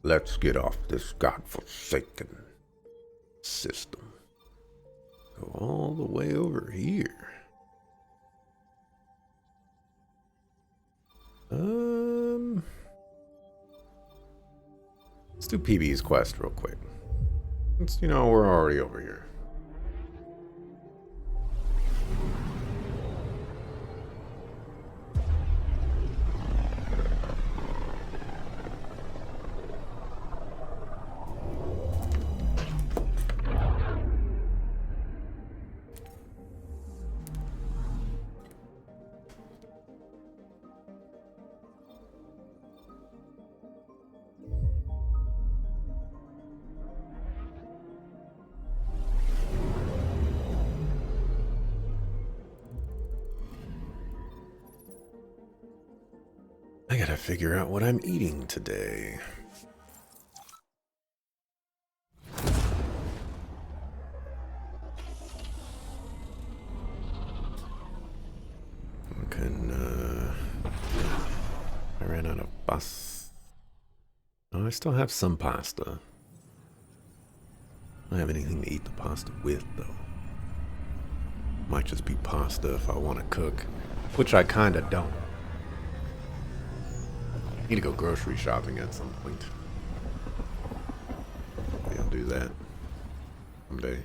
Let's get off this godforsaken system. Go all the way over here. Let's do PB's quest real quick. We're already over here. I gotta figure out what I'm eating today. I ran out of pasta. Oh, I still have some pasta. I don't have anything to eat the pasta with, though. Might just be pasta if I want to cook, which I kinda don't. Need to go grocery shopping at some point. Maybe I'll do that someday.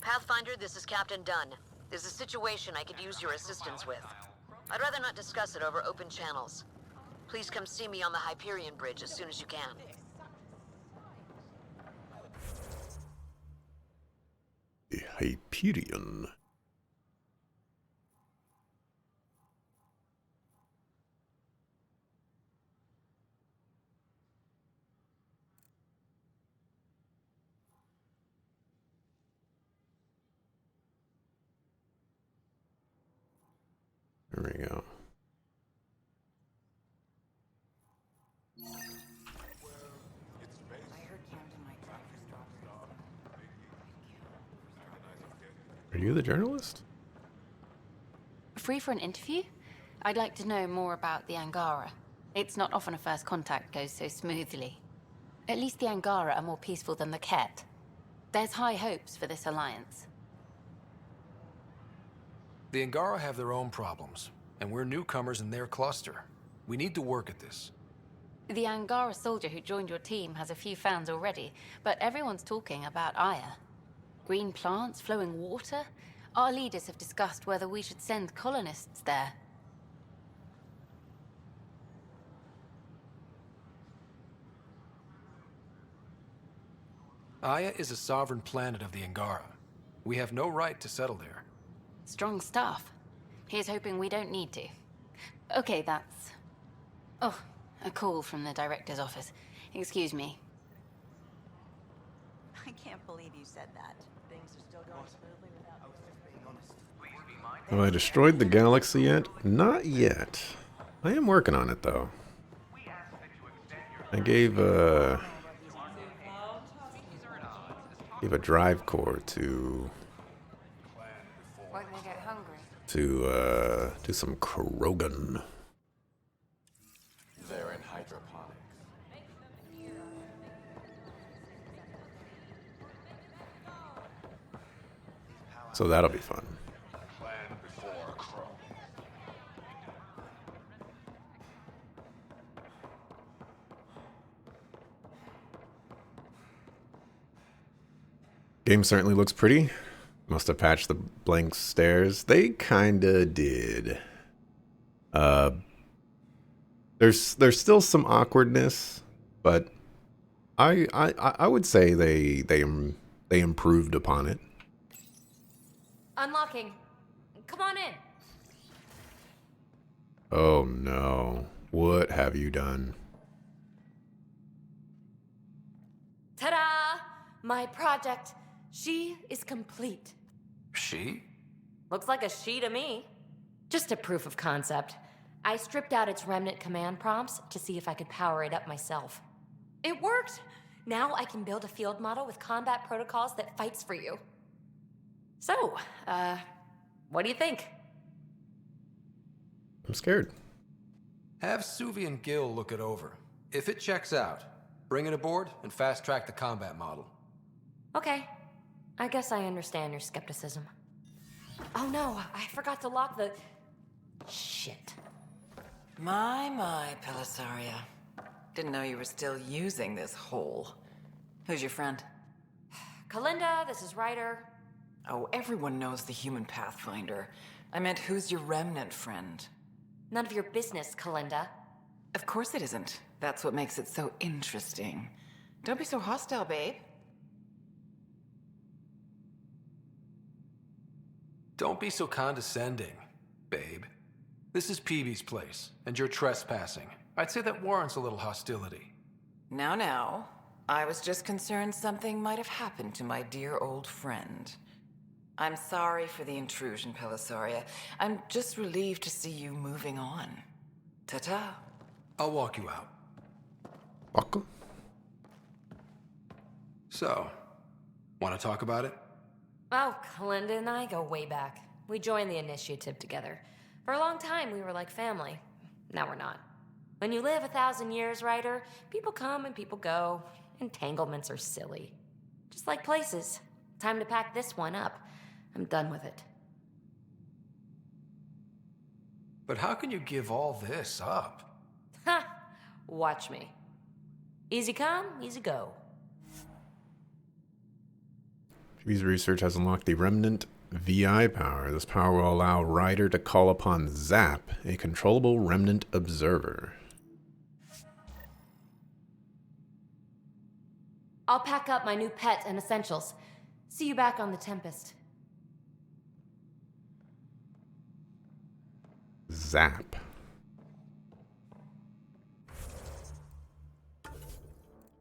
Pathfinder, this is Captain Dunn. There's a situation I could use your assistance with. I'd rather not discuss it over open channels. Please come see me on the Hyperion Bridge as soon as you can. The Hyperion. There we go. Are you the journalist? Free for an interview? I'd like to know more about the Angara. It's not often a first contact goes so smoothly. At least the Angara are more peaceful than the Ket. There's high hopes for this alliance. The Angara have their own problems, and we're newcomers in their cluster. We need to work at this. The Angara soldier who joined your team has a few fans already, but everyone's talking about Aya. Green plants, flowing water? Our leaders have discussed whether we should send colonists there. Aya is a sovereign planet of the Angara. We have no right to settle there. Strong stuff. Here's hoping we don't need to. Okay, that's... Oh, a call from the director's office. Excuse me. I can't believe you said that. Things are still going smoothly without... I was just being honest. Have I destroyed the galaxy yet? Not yet. I am working on it, though. I gave a drive core to do some Krogan. They're in hydroponics. So that'll be fun. Land before Crow. Game certainly looks pretty. Must have patched the blank stairs. They kinda did. There's still some awkwardness, but I would say they improved upon it. Unlocking. Come on in. Oh no. What have you done? Ta-da! My project. She is complete. She? Looks like a she to me. Just a proof of concept. I stripped out its remnant command prompts to see if I could power it up myself. It worked! Now I can build a field model with combat protocols that fights for you. So, what do you think? I'm scared. Have Suvi and Gil look it over. If it checks out, bring it aboard and fast-track the combat model. Okay. I guess I understand your skepticism. Oh no, I forgot to lock the... Shit. My, Pelisaria. Didn't know you were still using this hole. Who's your friend? Kalinda, this is Ryder. Oh, everyone knows the human Pathfinder. I meant, who's your remnant friend? None of your business, Kalinda. Of course it isn't. That's what makes it so interesting. Don't be so hostile, babe. Don't be so condescending, babe. This is Peavy's place, and you're trespassing. I'd say that warrants a little hostility. Now. I was just concerned something might have happened to my dear old friend. I'm sorry for the intrusion, Pelisaria. I'm just relieved to see you moving on. Ta-ta. I'll walk you out. Welcome. So, want to talk about it? Oh, Kalinda and I go way back. We joined the initiative together. For a long time, we were like family. Now we're not. When you live 1,000 years, Ryder, people come and people go. Entanglements are silly. Just like places. Time to pack this one up. I'm done with it. But how can you give all this up? Ha! Watch me. Easy come, easy go. Peavy's research has unlocked the Remnant VI power. This power will allow Ryder to call upon Zap, a controllable Remnant observer. I'll pack up my new pet and essentials. See you back on the Tempest. Zap.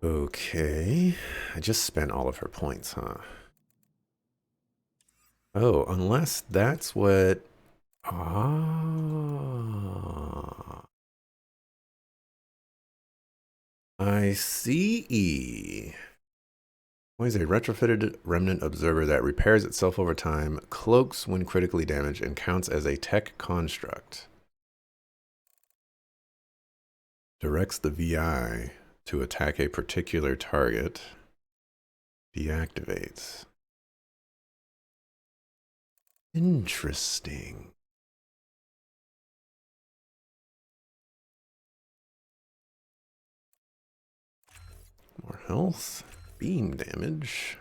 Okay. I just spent all of her points, huh? Oh, unless that's what... Ah. I see. Always a retrofitted remnant observer that repairs itself over time, cloaks when critically damaged, and counts as a tech construct. Directs the VI to attack a particular target. Deactivates. Interesting. More health. Beam damage.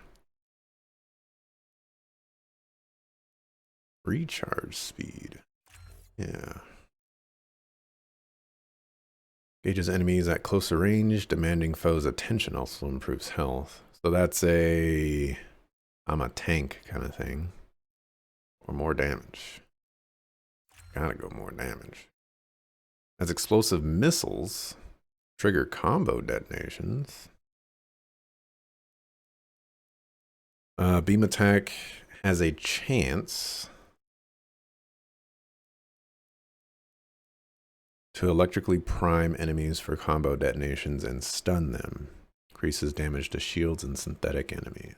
Recharge speed. Yeah. Gauges enemies at closer range, demanding foes' attention, also improves health. So that's a... I'm a tank kind of thing. Or more damage. Gotta go more damage. As explosive missiles, trigger combo detonations. Beam attack has a chance to electrically prime enemies for combo detonations and stun them. Increases damage to shields and synthetic enemies.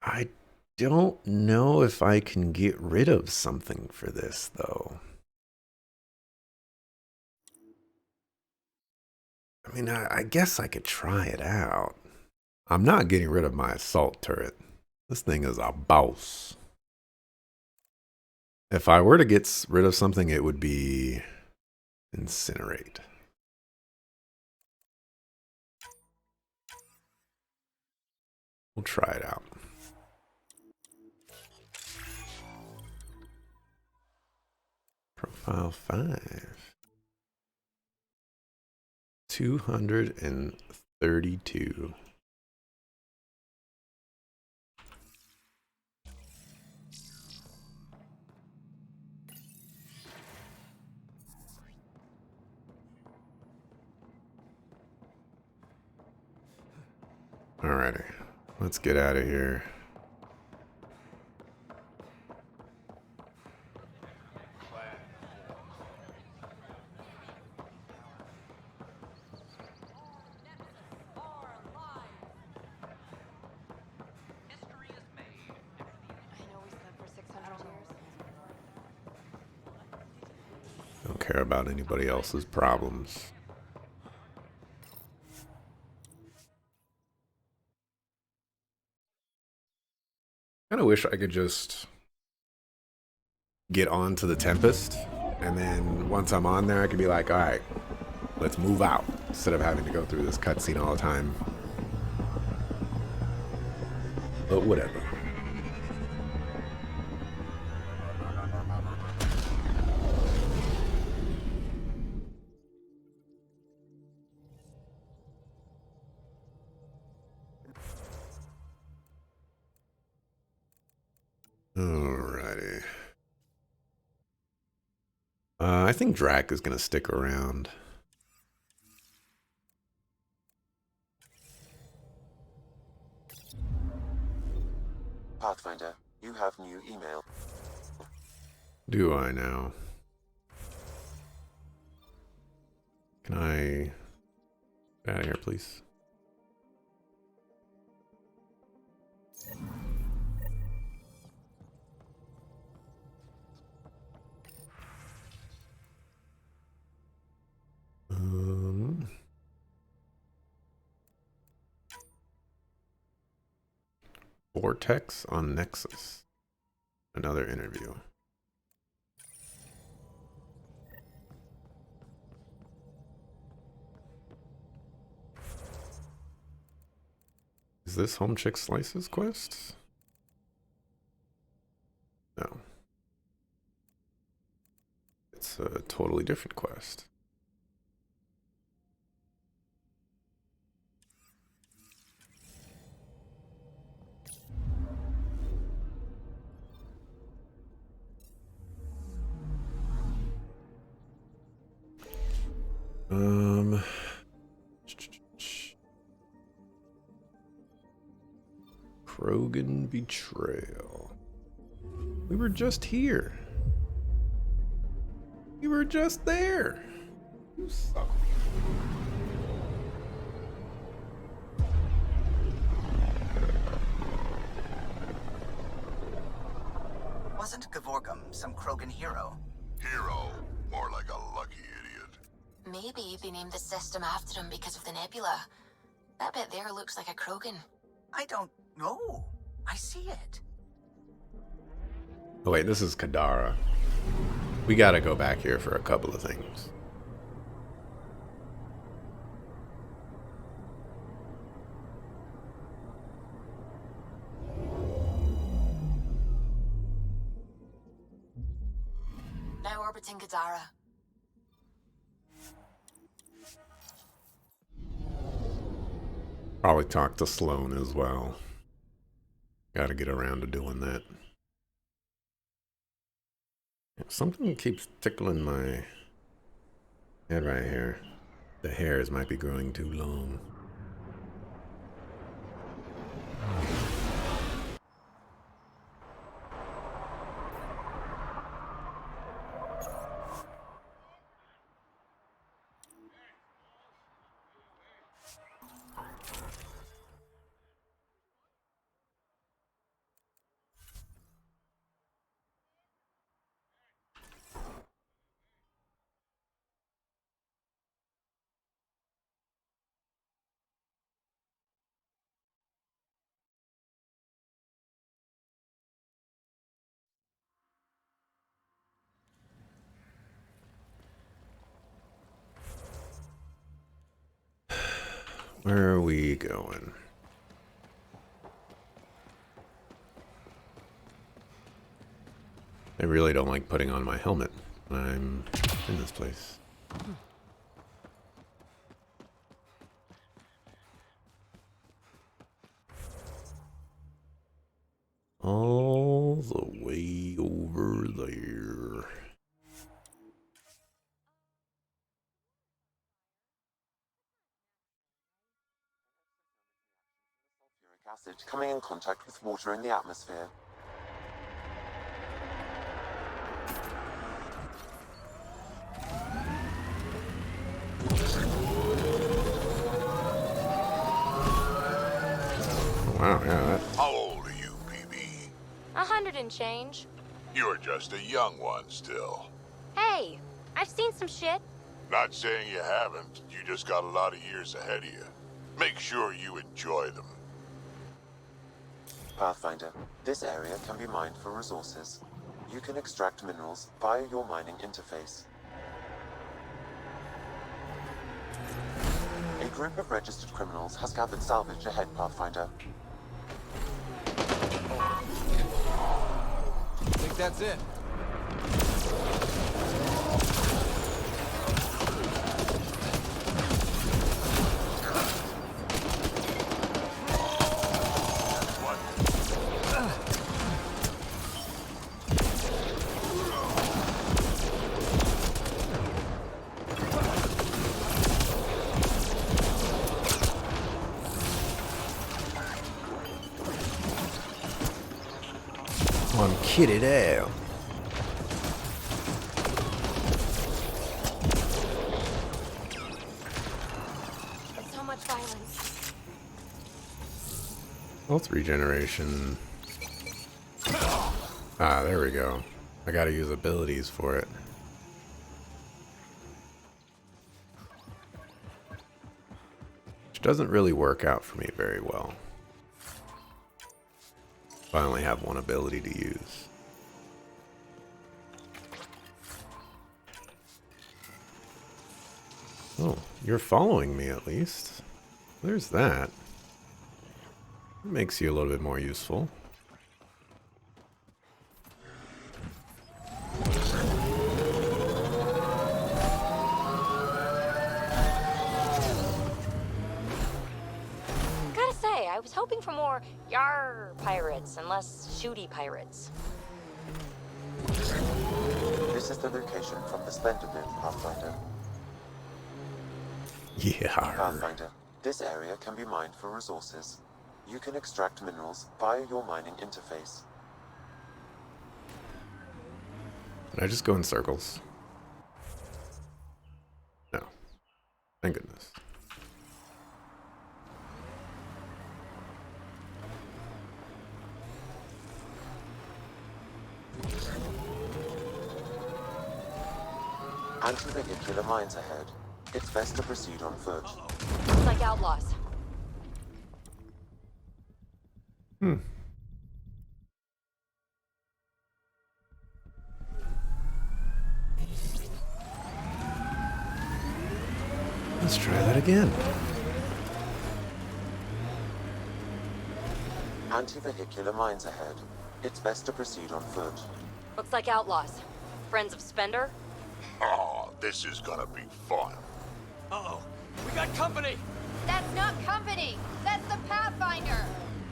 I don't know if I can get rid of something for this, though. I mean, I guess I could try it out. I'm not getting rid of my assault turret. This thing is a boss. If I were to get rid of something, it would be incinerate. We'll try it out. Profile 5. 232. Alrighty, let's get out of here. care about anybody else's problems. Kind of wish I could just get onto the Tempest, and then once I'm on there, I could be like, all right, let's move out, instead of having to go through this cutscene all the time. But whatever. Alrighty. I think Drac is going to stick around. Pathfinder, you have new email. Do I now? Can I get out of here, please? Vortex on Nexus. Another interview. Is this Home Chick Slices quest? No. It's a totally different quest. Krogan Betrayal. We were just here. We were just there. You suck. Wasn't Gavorgum some Krogan hero? Hero, more like a lucky idiot. Maybe they named the system after him because of the nebula. That bit there looks like a Krogan. I don't know. I see it. Oh wait, this is Kadara. We gotta go back here for a couple of things. Now orbiting Kadara. Probably talk to Sloan as well. Gotta get around to doing that. Something keeps tickling my head right here. The hairs might be growing too long. Where are we going? I really don't like putting on my helmet when I'm in this place. All the way over there. Sulfuric acid coming in contact with water in the atmosphere. Wow, yeah, How old are you, PB? 100 and change. You're just a young one still. Hey, I've seen some shit. Not saying you haven't, you just got a lot of years ahead of you. Make sure you enjoy them. Pathfinder, this area can be mined for resources. You can extract minerals via your mining interface. A group of registered criminals has gathered salvage ahead, Pathfinder. Think that's it? I'm kitted out. So much violence. Health regeneration. Ah, there we go. I gotta use abilities for it. Which doesn't really work out for me very well. I only have one ability to use. Oh, you're following me at least. There's that. It makes you a little bit more useful. Gotta say, I was hoping for more yar pirates and less shooty pirates. This is the location from the Splendor Moon, Pathfinder. Yeah. Pathfinder, this area can be mined for resources. You can extract minerals via your mining interface. Can I just go in circles? No. Thank goodness. Anti-vehicular mines ahead. It's best to proceed on foot. Looks like outlaws. Let's try that again. Anti-vehicular mines ahead. It's best to proceed on foot. Looks like outlaws. Friends of Spender? Oh, this is gonna be fun. Uh-oh. We got company! That's not company! That's the Pathfinder!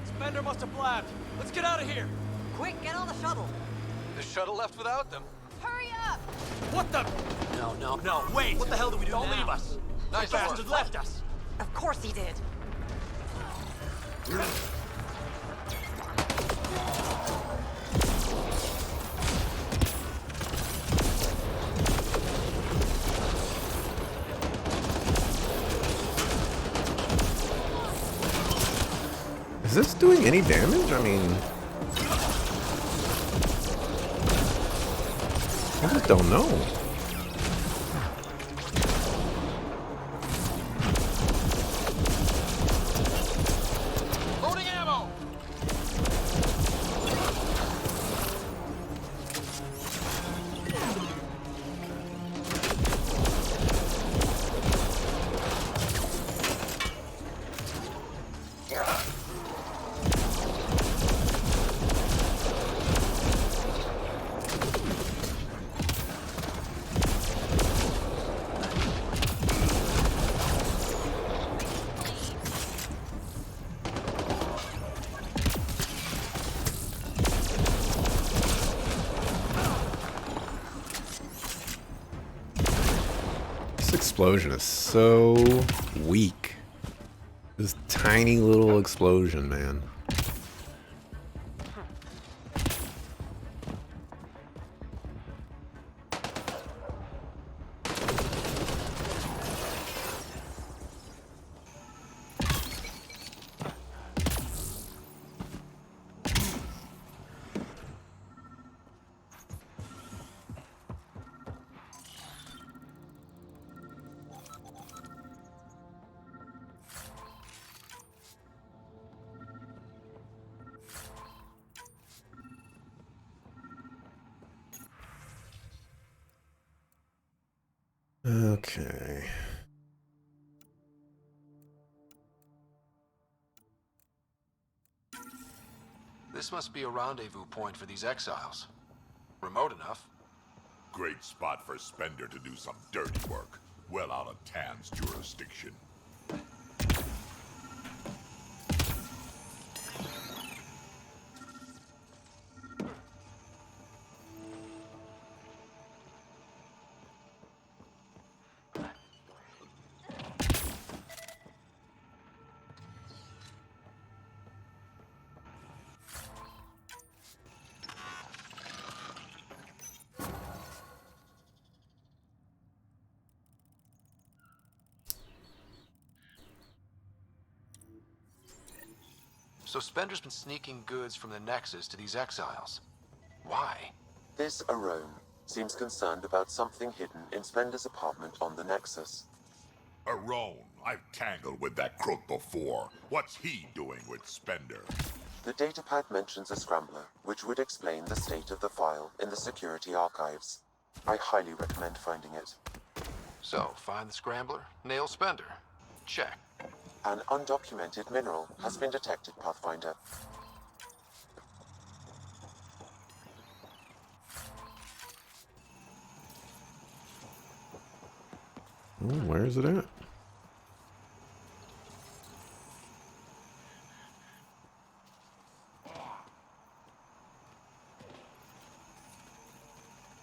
Spender must have blabbed. Let's get out of here! Quick, get on the shuttle. The shuttle left without them. Hurry up! What the? No, wait! What the hell do we do Don't now? leave us! Nice bastard left us! Of course he did. Is this doing any damage? I mean, I just don't know. Loading ammo! This explosion is so weak. This tiny little explosion, man. Okay. This must be a rendezvous point for these exiles. Remote enough. Great spot for Spender to do some dirty work. Well out of Tan's jurisdiction. So Spender's been sneaking goods from the Nexus to these exiles. Why? This Arone seems concerned about something hidden in Spender's apartment on the Nexus. Arone, I've tangled with that crook before. What's he doing with Spender? The datapad mentions a scrambler, which would explain the state of the file in the security archives. I highly recommend finding it. So, find the scrambler, nail Spender. Check. An undocumented mineral has been detected, Pathfinder. Oh, where is it at?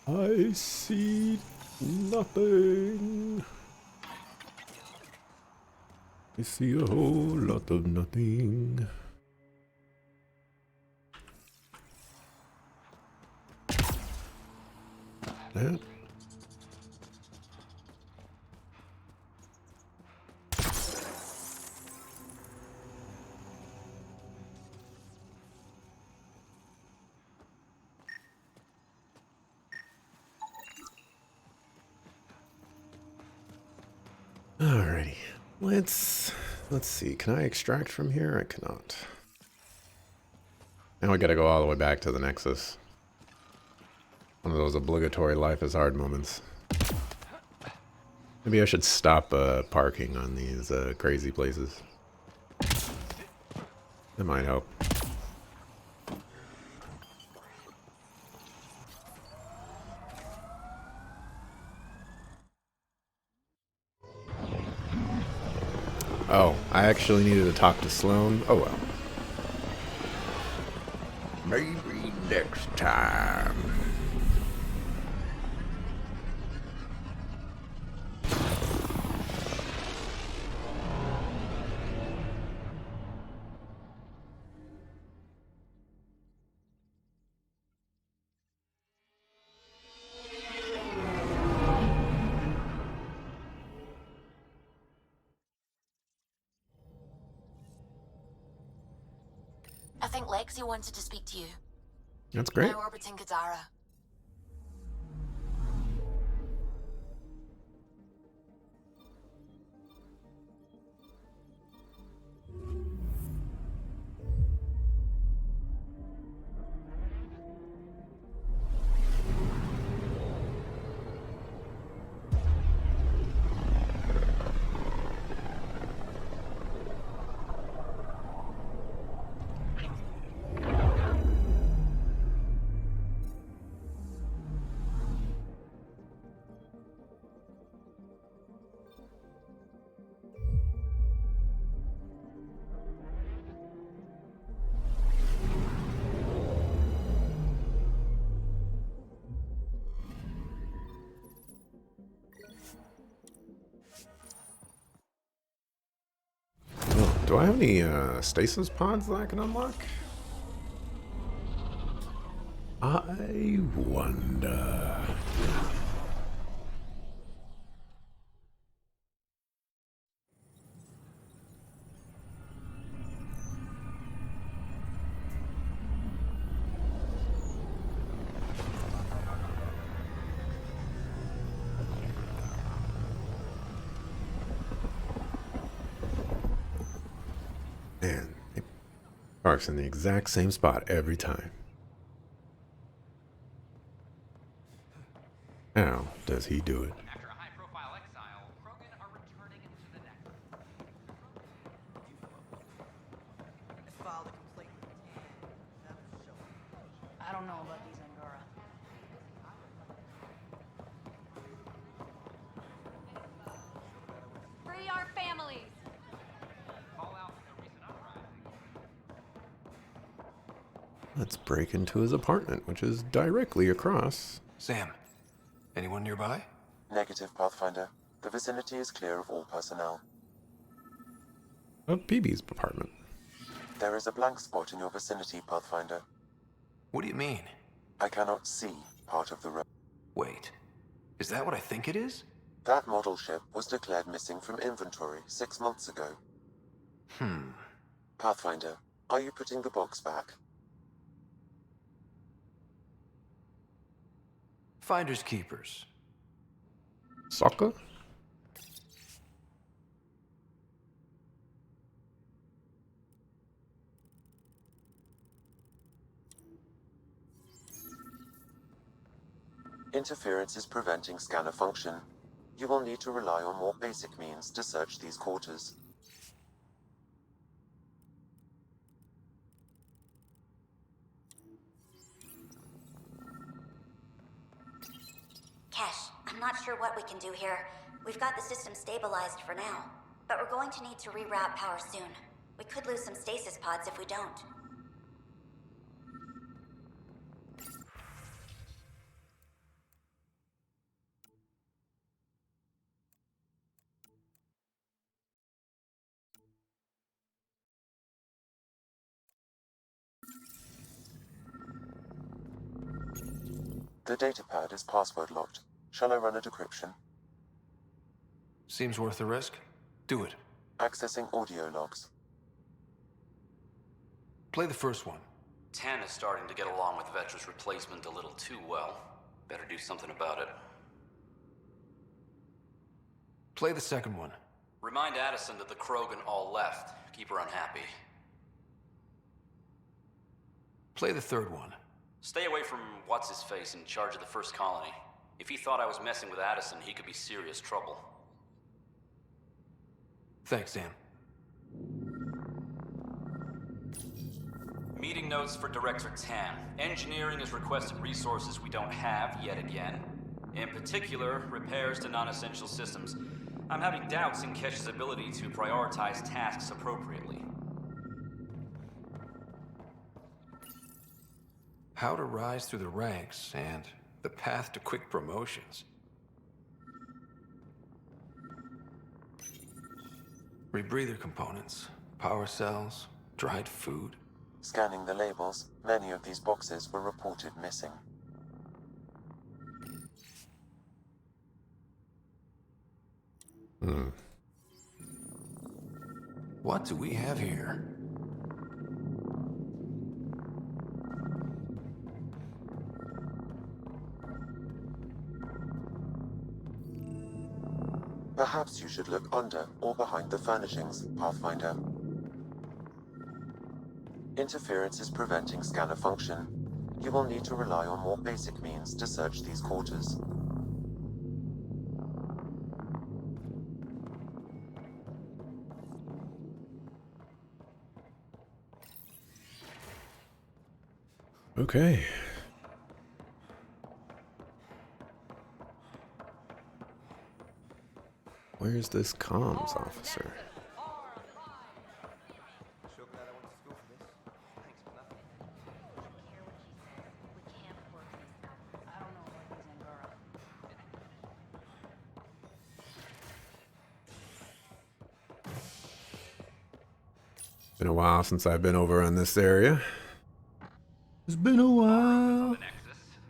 I see nothing. I see a whole lot of nothing. That. Alrighty, let's see. Can I extract from here? I cannot. Now we gotta go all the way back to the Nexus. One of those obligatory life is hard moments. Maybe I should stop parking on these crazy places. That might help. Oh, I actually needed to talk to Sloan. Oh well. Maybe next time. I think Lexi wanted to speak to you. That's great. Now orbiting Gadara. Oh, do I have any stasis pods that I can unlock? I wonder. Man, it parks in the exact same spot every time. How does he do it? After a high-profile don't know about these Angara. Free our families! Let's break into his apartment, which is directly across. Sam, anyone nearby? Negative, Pathfinder. The vicinity is clear of all personnel. Of Peebee's apartment. There is a blank spot in your vicinity, Pathfinder. What do you mean? I cannot see part of the road. Wait, is that what I think it is? That model ship was declared missing from inventory 6 months ago. Pathfinder, are you putting the box back? Finders keepers. Sokka? Interference is preventing scanner function. You will need to rely on more basic means to search these quarters. Kesh, I'm not sure what we can do here. We've got the system stabilized for now, but we're going to need to reroute power soon. We could lose some stasis pods if we don't. The datapad is password locked. Shall I run a decryption? Seems worth the risk. Do it. Accessing audio logs. Play the first one. Tan is starting to get along with Vetra's replacement a little too well. Better do something about it. Play the second one. Remind Addison that the Krogan all left. Keep her unhappy. Play the third one. Stay away from what's-his-face in charge of the first colony. If he thought I was messing with Addison, he could be serious trouble. Thanks, Sam. Meeting notes for Director Tan. Engineering has requested resources we don't have yet again. In particular, repairs to non-essential systems. I'm having doubts in Kesh's ability to prioritize tasks appropriately. How to rise through the ranks and the path to quick promotions. Rebreather components, power cells, dried food. Scanning the labels, many of these boxes were reported missing. What do we have here? Perhaps you should look under or behind the furnishings, Pathfinder. Interference is preventing scanner function. You will need to rely on more basic means to search these quarters. Okay. Where's this comms officer? Been a while since I've been over in this area. It's been a while.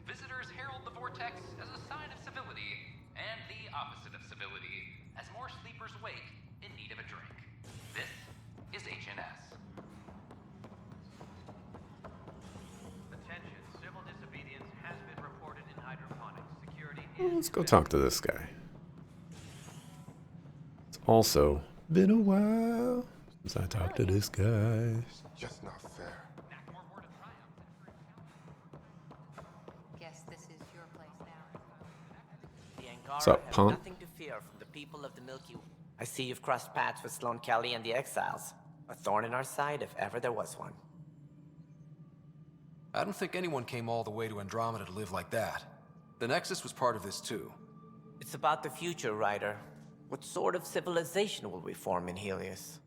Visitors herald the vortex as a sign of civility, and the opposite of civility, as more sleepers wake in need of a drink. This is HNS. Attention, civil disobedience has been reported in hydroponics. Security is... Let's go talk to this guy. It's also been a while since I talked to this guy. Just not fair. Guess this is your place now. The Angara What's up, have punk? nothing to fear from the people of the Milky Way. I see you've crossed paths with Sloan Kelly and the Exiles. A thorn in our side if ever there was one. I don't think anyone came all the way to Andromeda to live like that. The Nexus was part of this too. It's about the future, Ryder. What sort of civilization will we form in Helios?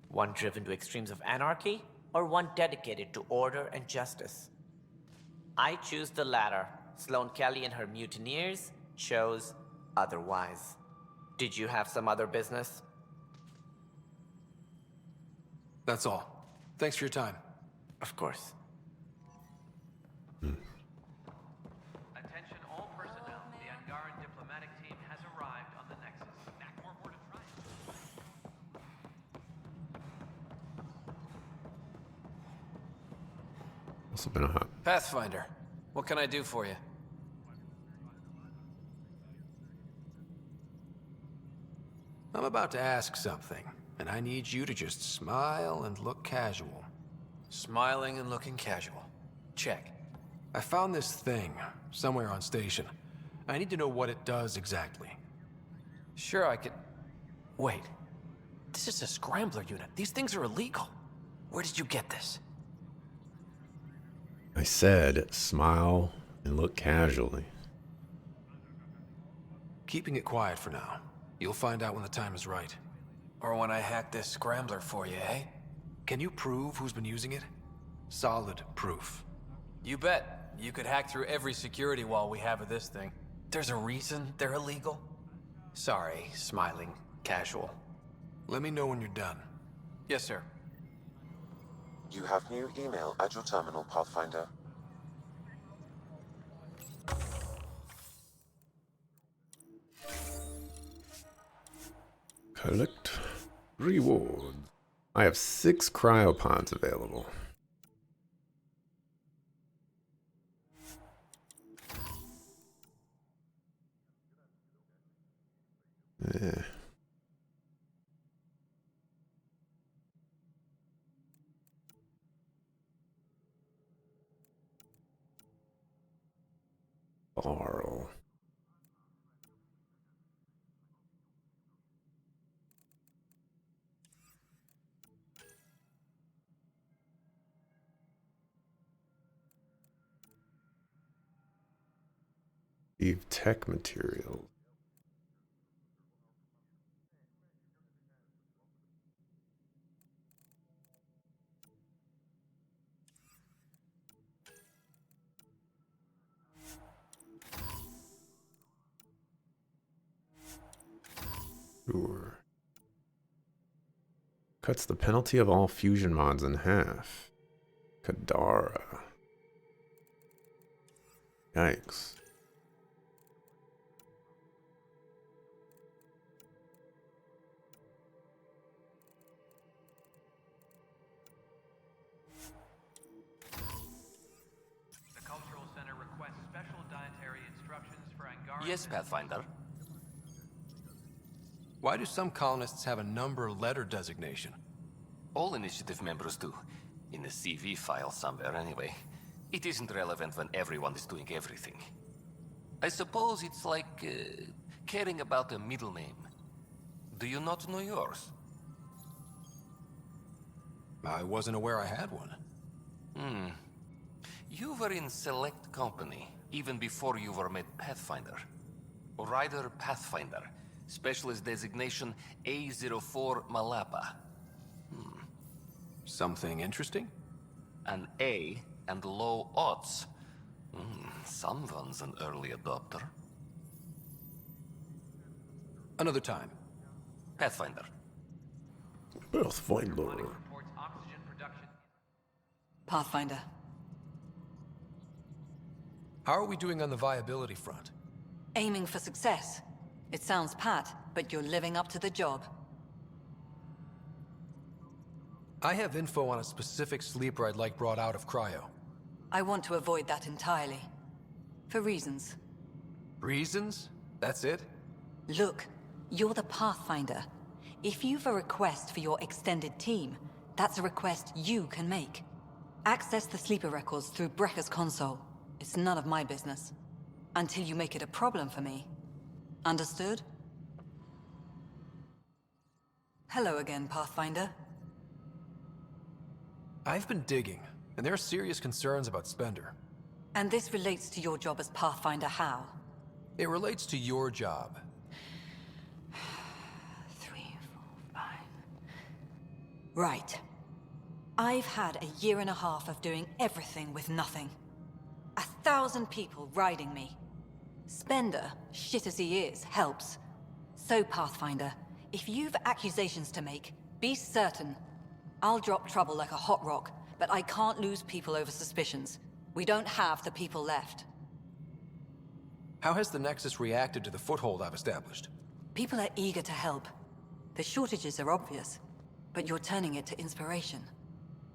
One driven to extremes of anarchy, or one dedicated to order and justice? I choose the latter. Sloane Kelly and her mutineers chose otherwise. Did you have some other business? That's all. Thanks for your time. Of course. Attention all personnel. The Angaran diplomatic team has arrived on the Nexus. More to try. Also been a hot. Pathfinder, what can I do for you? I'm about to ask something, and I need you to just smile and look casual. Smiling and looking casual. Check. I found this thing somewhere on station. I need to know what it does exactly. Sure, I could... Wait. This is a scrambler unit. These things are illegal. Where did you get this? I said smile and look casually. Keeping it quiet for now. You'll find out when the time is right. Or when I hack this scrambler for you, eh? Can you prove who's been using it? Solid proof. You bet. You could hack through every security wall we have of this thing. There's a reason they're illegal? Sorry, smiling, casual. Let me know when you're done. Yes, sir. You have new email at your terminal, Pathfinder. Collect reward. I have 6 cryopods available. Yeah. Borrow. Eve tech materials. Sure. Cuts the penalty of all fusion mods in half. Kadara. Yikes. The Cultural Center requests special dietary instructions for Angaran... Yes, Pathfinder. Why do some colonists have a number letter designation? All initiative members do. In the CV file somewhere, anyway. It isn't relevant when everyone is doing everything. I suppose it's like caring about a middle name. Do you not know yours? I wasn't aware I had one. You were in select company, even before you were made Pathfinder. Rider Pathfinder. Specialist designation A04 Malapa. Something interesting? An A and low odds. Someone's an early adopter. Another time. Pathfinder. Pathfinder. Pathfinder. How are we doing on the viability front? Aiming for success. It sounds pat, but you're living up to the job. I have info on a specific sleeper I'd like brought out of cryo. I want to avoid that entirely. For reasons. Reasons? That's it? Look, you're the Pathfinder. If you've a request for your extended team, that's a request you can make. Access the sleeper records through Brekker's console. It's none of my business. Until you make it a problem for me. Understood? Hello again, Pathfinder. I've been digging. and there are serious concerns about Spender. And this relates to your job as Pathfinder how? It relates to your job. 3, 4, 5. Right. I've had a year and a half of doing everything with nothing. 1,000 people riding me. Spender, shit as he is, helps. So, Pathfinder, if you've accusations to make, be certain. I'll drop trouble like a hot rock, but I can't lose people over suspicions. We don't have the people left. How has the Nexus reacted to the foothold I've established? People are eager to help. The shortages are obvious, but you're turning it to inspiration.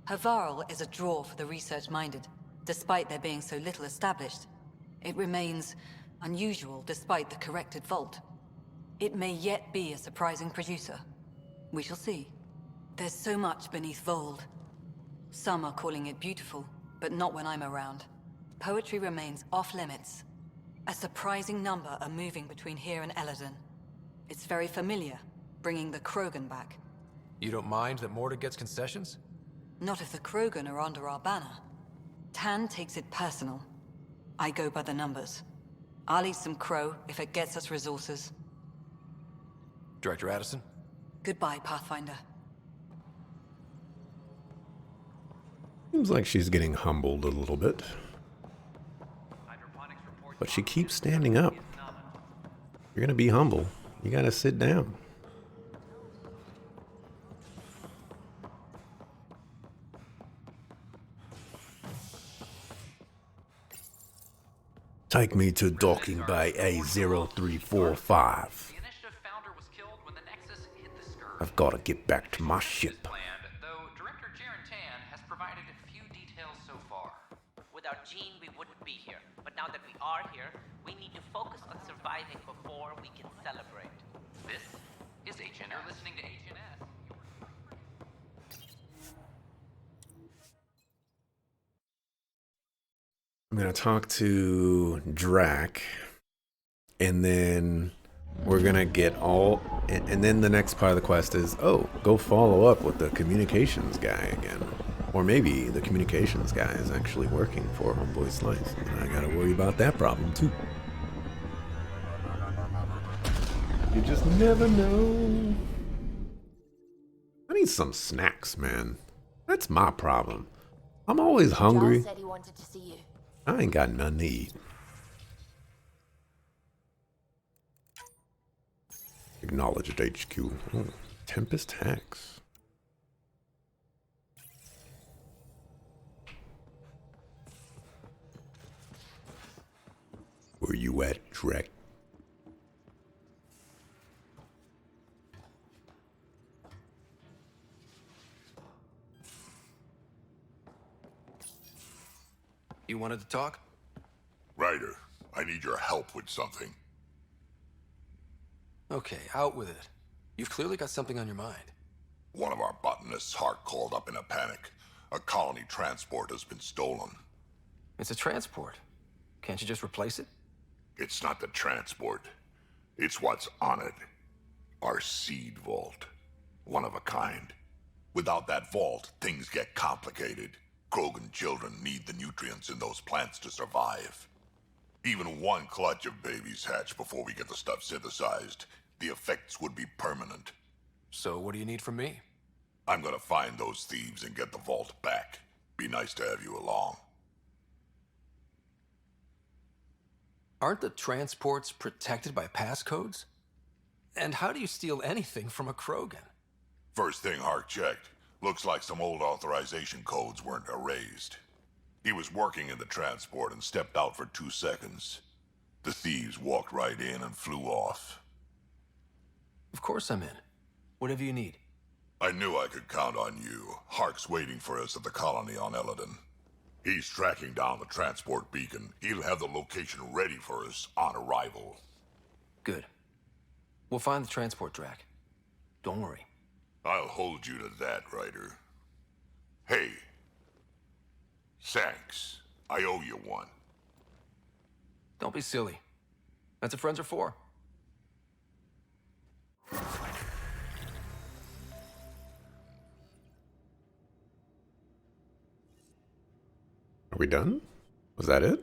Havarl is a draw for the research-minded, despite there being so little established. It remains unusual despite the corrected vault. It may yet be a surprising producer. We shall see. There's so much beneath Vold. Some are calling it beautiful, but not when I'm around. Poetry remains off-limits. A surprising number are moving between here and Eladon. It's very familiar, bringing the Krogan back. You don't mind that Morta gets concessions? Not if the Krogan are under our banner. Tan takes it personal. I go by the numbers. I'll eat some crow if it gets us resources. Director Addison? Goodbye, Pathfinder. Seems like she's getting humbled a little bit. But she keeps standing up. If you're gonna be humble, you gotta sit down. Take me to docking bay A0345. I've got to get back to my ship. Though Director Tan has provided a few details so far. Without Jean, we wouldn't be here. But now that we are here, we need to focus on surviving before we can celebrate. This is HNS. You're listening to HNS. I'm going to talk to Drac, and then we're going to get all... And then the next part of the quest is, oh, go follow up with the communications guy again. Or maybe the communications guy is actually working for Homeboy Slice, and I got to worry about that problem, too. You just never know. I need some snacks, man. That's my problem. I'm always hungry. Charles said he wanted to see you. I ain't got nothing to eat. Acknowledged HQ. Oh, Tempest Hacks. Where you at, Drac? You wanted to talk? Ryder, I need your help with something. Okay, out with it. You've clearly got something on your mind. One of our botanists' heart called up in a panic. A colony transport has been stolen. It's a transport. Can't you just replace it? It's not the transport. It's what's on it. Our seed vault. One of a kind. Without that vault, things get complicated. Krogan children need the nutrients in those plants to survive. Even one clutch of babies hatch before we get the stuff synthesized. The effects would be permanent. So what do you need from me? I'm gonna find those thieves and get the vault back. Be nice to have you along. Aren't the transports protected by passcodes? And how do you steal anything from a Krogan? First thing Hark checked. Looks like some old authorization codes weren't erased. He was working in the transport and stepped out for 2 seconds. The thieves walked right in and flew off. Of course I'm in. Whatever you need. I knew I could count on you. Hark's waiting for us at the colony on Eladon. He's tracking down the transport beacon. He'll have the location ready for us on arrival. Good. We'll find the transport track. Don't worry. I'll hold you to that, Ryder. Hey. Thanks. I owe you one. Don't be silly. That's what friends are for. Are we done? Was that it?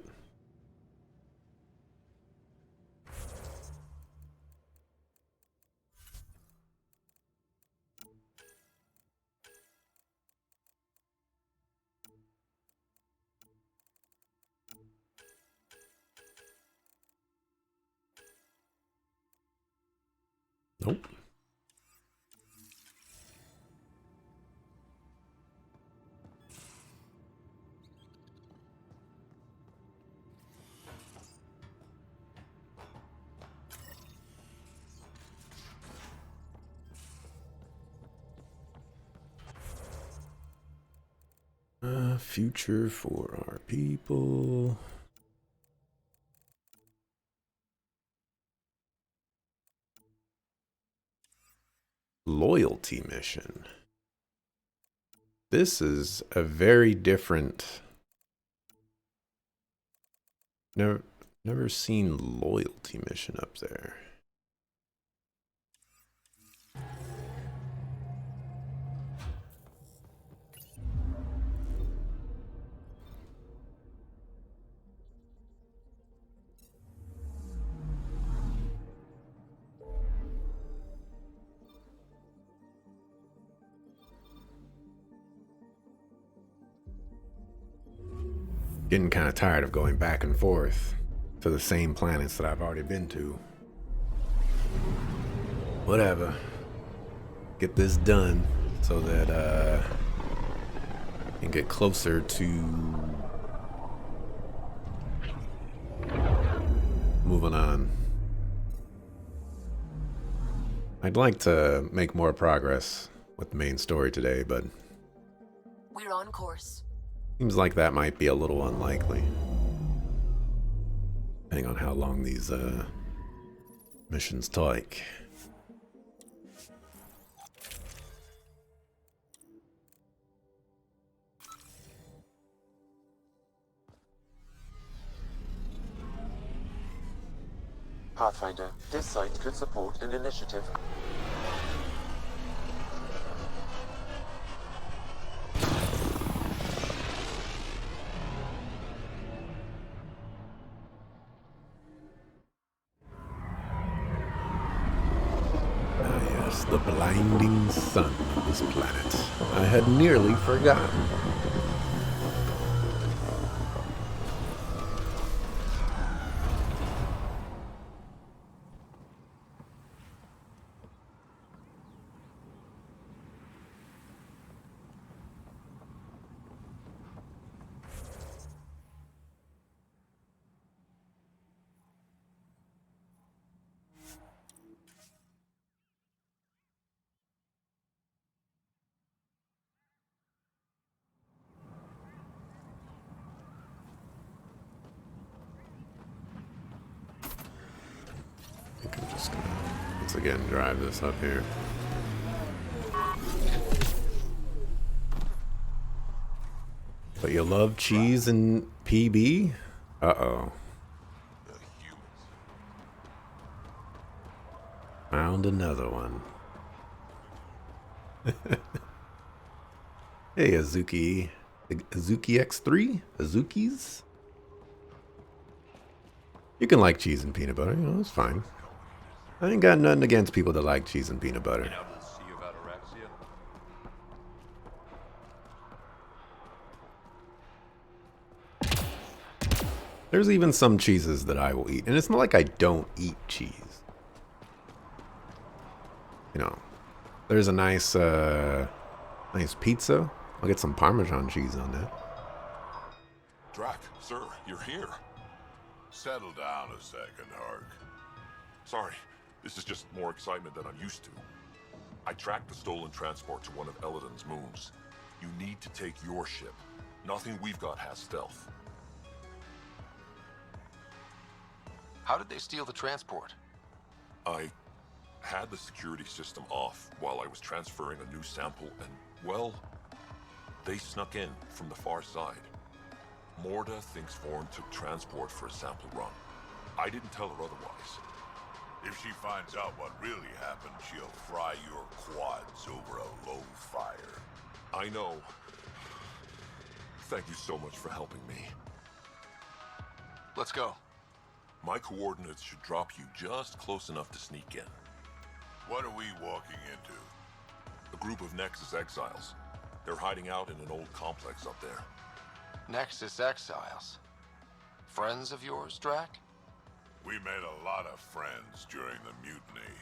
Nope. Future for our people. Loyalty mission. This is a very different. Never seen loyalty mission up there. Getting kind of tired of going back and forth to the same planets that I've already been to. Whatever. Get this done so that I can get closer to moving on. I'd like to make more progress with the main story today, but we're on course. Seems like that might be a little unlikely. Depending on how long these missions take. Pathfinder, this site could support an initiative. The blinding sun of this planet. I had nearly forgotten. I'm just gonna once again drive this up here. But you love cheese and PB? Uh-oh. Found another one. Hey, Azuki. Azuki X3? Azukis? You can like cheese and peanut butter, you know, it's fine. I ain't got nothing against people that like cheese and peanut butter. There's even some cheeses that I will eat, and it's not like I don't eat cheese. You know, there's a nice pizza. I'll get some Parmesan cheese on that. Drac, sir, you're here. Settle down a second, Hark. Sorry, this is just more excitement than I'm used to. I tracked the stolen transport to one of Eladon's moons. You need to take your ship. Nothing we've got has stealth. How did they steal the transport? I had the security system off while I was transferring a new sample and, well, they snuck in from the far side. Morda thinks Vorn took transport for a sample run. I didn't tell her otherwise. If she finds out what really happened, she'll fry your quads over a low fire. I know. Thank you so much for helping me. Let's go. My coordinates should drop you just close enough to sneak in. What are we walking into? A group of Nexus exiles. They're hiding out in an old complex up there. Nexus exiles. Friends of yours, Drac? We made a lot of friends during the mutiny.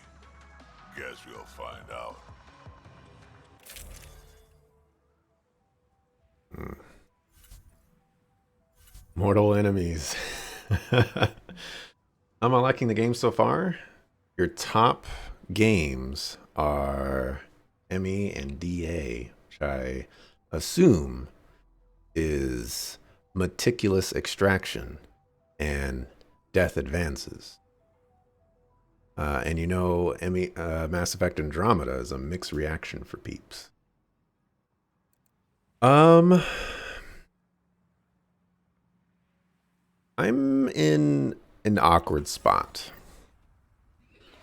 Guess we'll find out. Mortal enemies. Am I liking the game so far? Your top games are ME and DA, which I assume is Meticulous Extraction and Death Advances. And you know, Mass Effect Andromeda is a mixed reaction for peeps. I'm in an awkward spot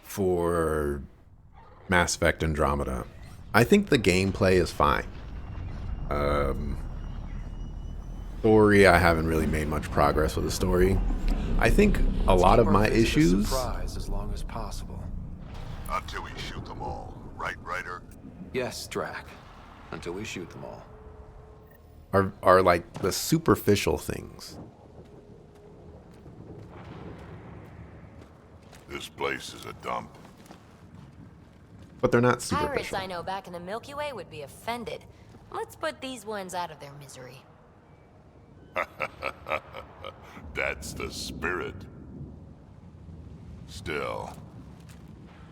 for Mass Effect Andromeda. I think the gameplay is fine. Story, I haven't really made much progress with the story. I think a lot of my issues... Surprise as long as possible. Until we shoot them all. Right, Ryder? Yes, Drac. Until we shoot them all. are like the superficial things. This place is a dump. But they're not Pirates superficial. I know back in the Milky Way would be offended. Let's put these ones out of their misery. That's the spirit. Still,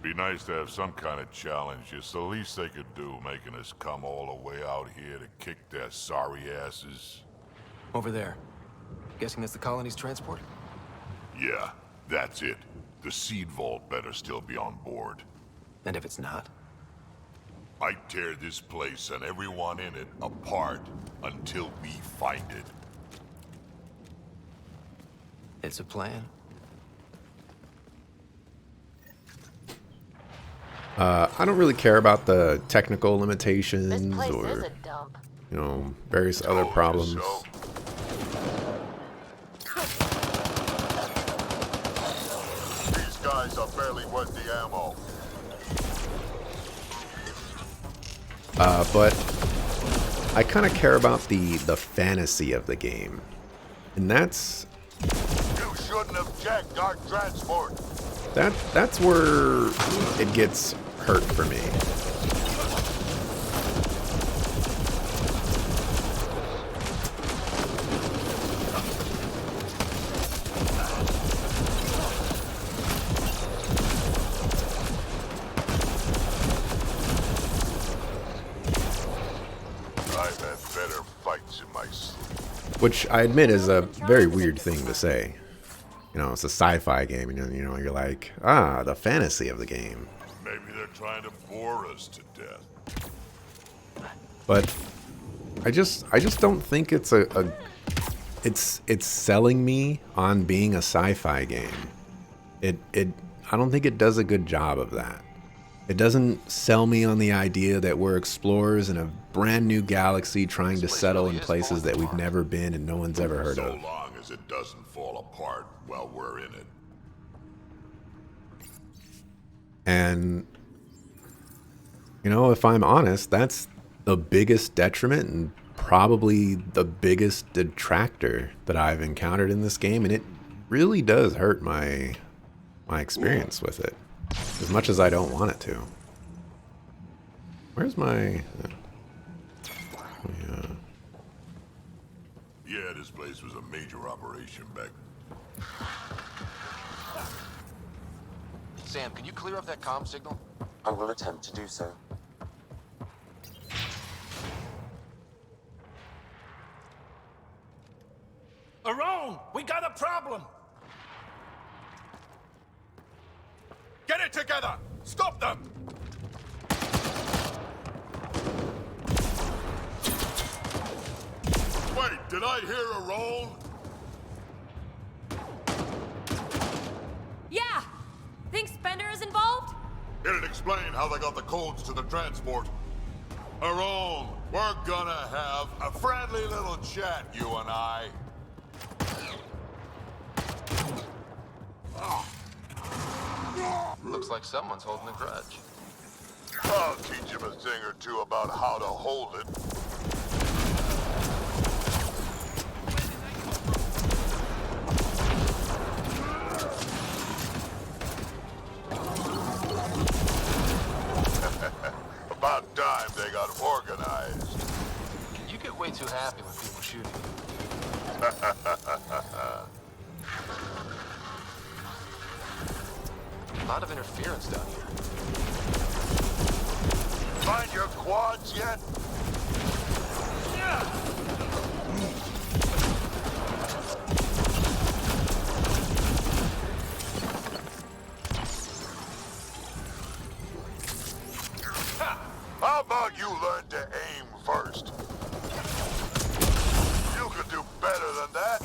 be nice to have some kind of challenge. It's the least they could do, making us come all the way out here to kick their sorry asses. Over there. Guessing that's the colony's transport? Yeah, that's it. The seed vault better still be on board. And if it's not? I'd tear this place and everyone in it apart until we find it. It's a plan. I don't really care about the technical limitations This place or, is a dump. you know, various other problems. These guys are barely worth the ammo. But I kind of care about the fantasy of the game. And that's You shouldn't have checked our transport. that's where it gets hurt for me. I've had better fights in my sleep. Which I admit is a very weird thing to say. You know, it's a sci-fi game, and you know, you're like, the fantasy of the game. Maybe they're trying to bore us to death. But I just don't think it's it's selling me on being a sci-fi game. I don't think it does a good job of that. It doesn't sell me on the idea that we're explorers in a brand new galaxy trying to settle in places that we've never been and no one's ever heard of. So long as it doesn't fall apart while we're in it. And, you know, if I'm honest, that's the biggest detriment and probably the biggest detractor that I've encountered in this game. And it really does hurt my experience with it, as much as I don't want it to. Where's my... Yeah, this place was a major operation back. Sam, can you clear up that comm signal? I will attempt to do so. Around! We got a problem! Get it together! Stop them! Wait, did I hear a roll? Yeah! Think Spender is involved? It'd explain how they got the codes to the transport. Aron, We're gonna have a friendly little chat, you and I. Looks like someone's holding a grudge. I'll teach him a thing or two about how to hold it. About time they got organized. You get way too happy when people shoot you. A lot of interference down here. Find your quads yet? How about you learn to aim first? You could do better than that.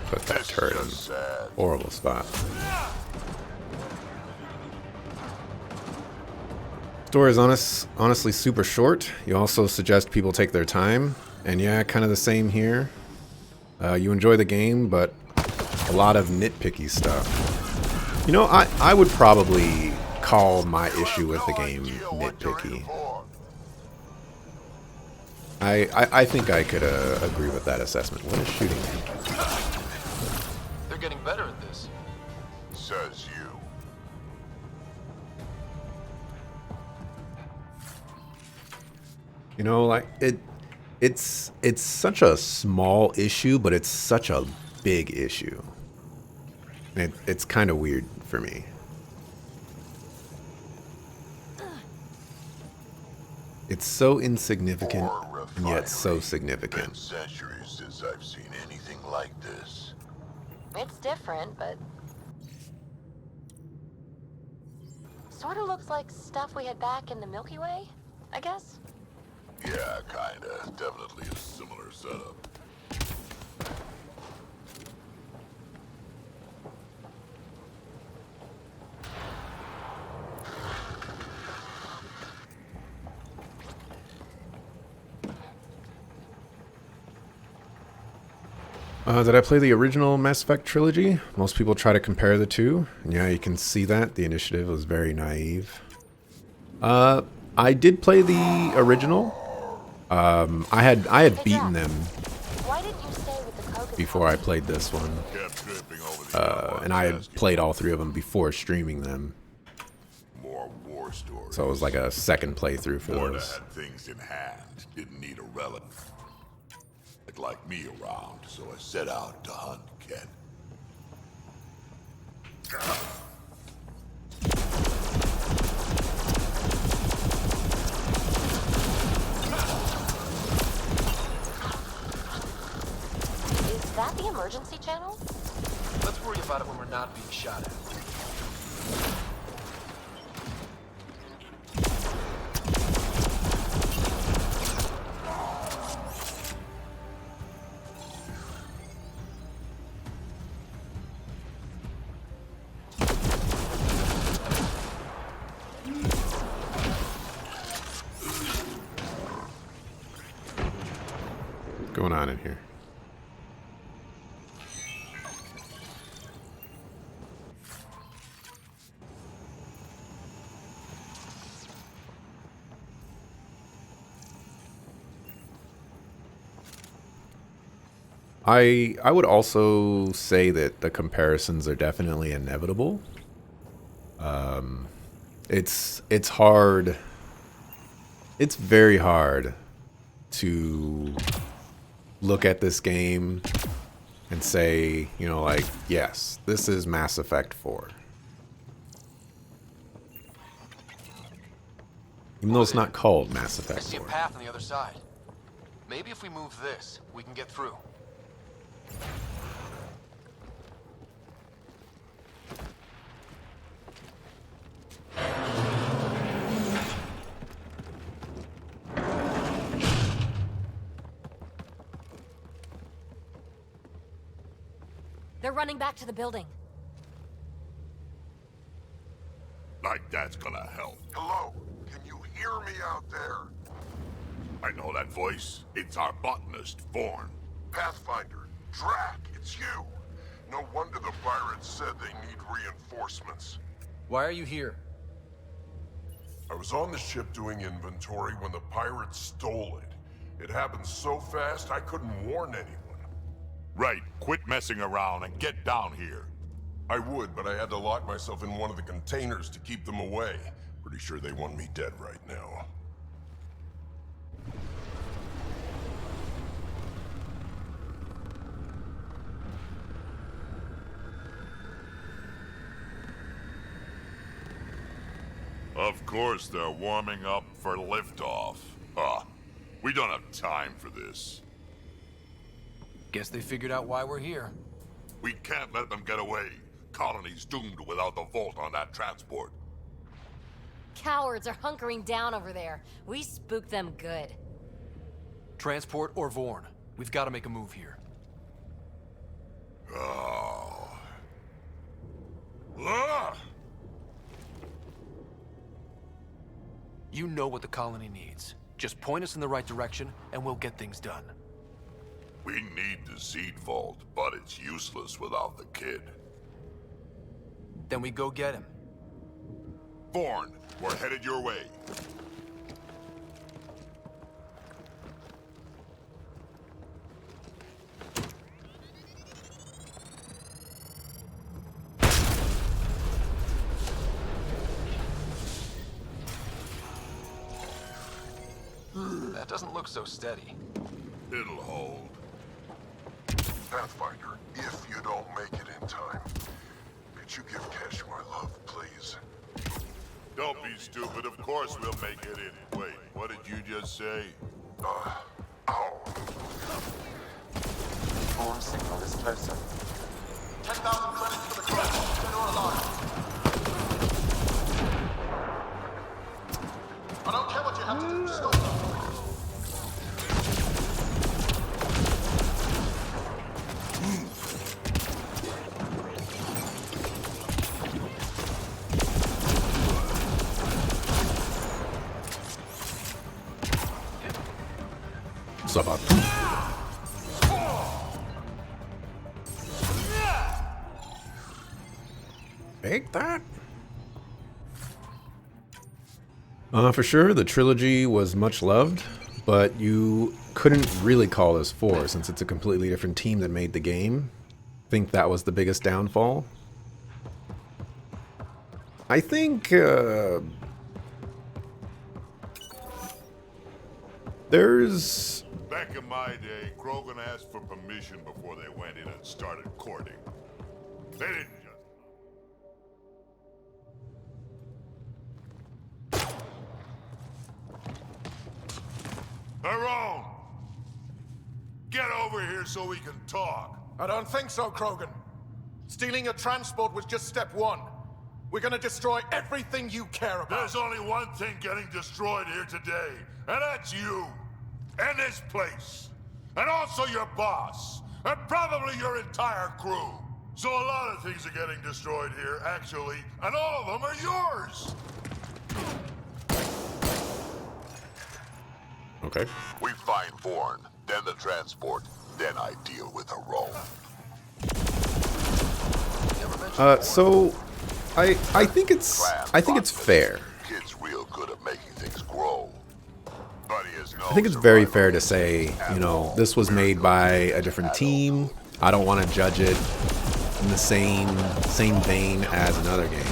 Put that turret in a horrible spot. Story is honestly super short. You also suggest people take their time. And yeah, kind of the same here. You enjoy the game, but a lot of nitpicky stuff. You know, I would probably call my issue with the game nitpicky. I think I could agree with that assessment. What is shooting me? They're getting better at this. Says you. You know, like it's such a small issue, but it's such a big issue. It's kind of weird for me. It's so insignificant and yet so significant. Been centuries since I've seen anything like this. It's different, but sort of looks like stuff we had back in the Milky Way, I guess. Yeah, kinda. Definitely a similar setup. Did I play the original Mass Effect trilogy? Most people try to compare the two. And yeah, you can see that. The initiative was very naive. I did play the original. I had beaten them before I played this one. And I had played all three of them before streaming them. More war stories. So it was like a second playthrough for Morta those. had things in hand. Didn't need a relic like me around, so I set out to hunt Ken. Is that the emergency channel? Let's worry about it when we're not being shot at. What's going on in here? I would also say that the comparisons are definitely inevitable. It's hard. It's very hard to look at this game and say, you know, like, yes, this is Mass Effect 4. Even though it's not called Mass I Effect see a 4. path on the other side. Maybe if we move this, we can get through. They're running back to the building. Like that's gonna help. Hello? Can you hear me out there? I know that voice. It's our botanist, Vorn. Pathfinder, Drac, it's you. No wonder the pirates said they need reinforcements. Why are you here? I was on the ship doing inventory when the pirates stole it. It happened so fast I couldn't warn anyone. Right, quit messing around and get down here. I would, but I had to lock myself in one of the containers to keep them away. Pretty sure they want me dead right now. Of course they're warming up for liftoff. We don't have time for this. Guess they figured out why we're here. We can't let them get away. Colony's doomed without the vault on that transport. Cowards are hunkering down over there. We spooked them good. Transport or Vorn. We've got to make a move here. Oh. Ah! You know what the colony needs. Just point us in the right direction, and we'll get things done. We need the seed vault, but it's useless without the kid. Then we go get him. Vorn, we're headed your way. That doesn't look so steady. It'll hold. Pathfinder, if you don't make it in time, could you give Cash my love, please? Don't be stupid. Of course we'll make it in. Wait, what did you just say? Form signal is closer. 10,000 credits for the crash. Dead or alive. I don't care what you have to do. Stop. What's up, bud? Take that. For sure, the trilogy was much loved, but you couldn't really call this 4 since it's a completely different team that made the game. I think that was the biggest downfall. I think there's... Back in my day, Krogan asked for permission before they went in and started courting. They didn't just... Tyrone! Get over here so we can talk. I don't think so, Krogan. Stealing a transport was just step 1. We're gonna destroy everything you care about. There's only one thing getting destroyed here today, and that's you. And this place. And also your boss. And probably your entire crew. So a lot of things are getting destroyed here, actually, and all of them are yours. Okay. We find Vorn, then the transport, then I deal with the Rome. So I think it's fair. Kid's real good at making things grow. But he has no I think it's very fair to say, you know, this was made by a different team. I don't want to judge it in the same vein as another game.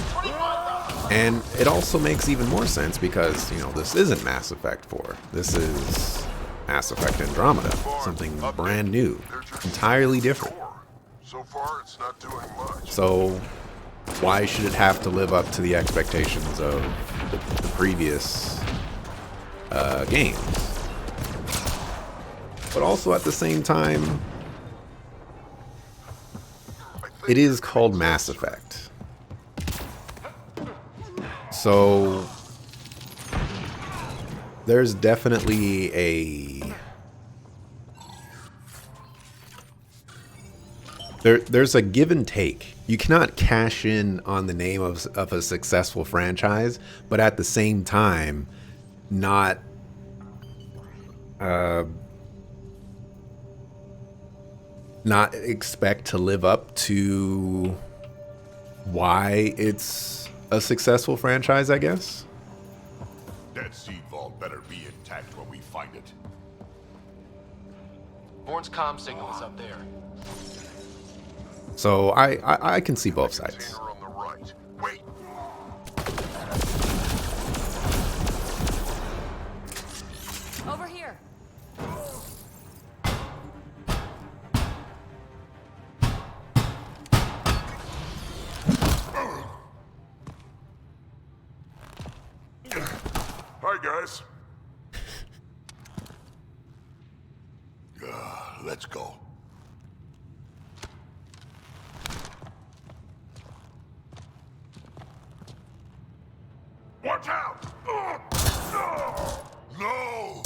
And it also makes even more sense because, you know, this isn't Mass Effect 4. This is Mass Effect Andromeda. Something brand new. Entirely different. So far, it's not doing much. So why should it have to live up to the expectations of the previous games? But also at the same time, it is called Mass Effect. So there's definitely there's a give and take. You cannot cash in on the name of a successful franchise, but at the same time, not not expect to live up to why it's a successful franchise, I guess. That seed vault better be intact when we find it. Bourne's comm signal is up there. So I can see both sides. On the right. Wait. Over here. Hi, guys. Let's go. Watch out! No!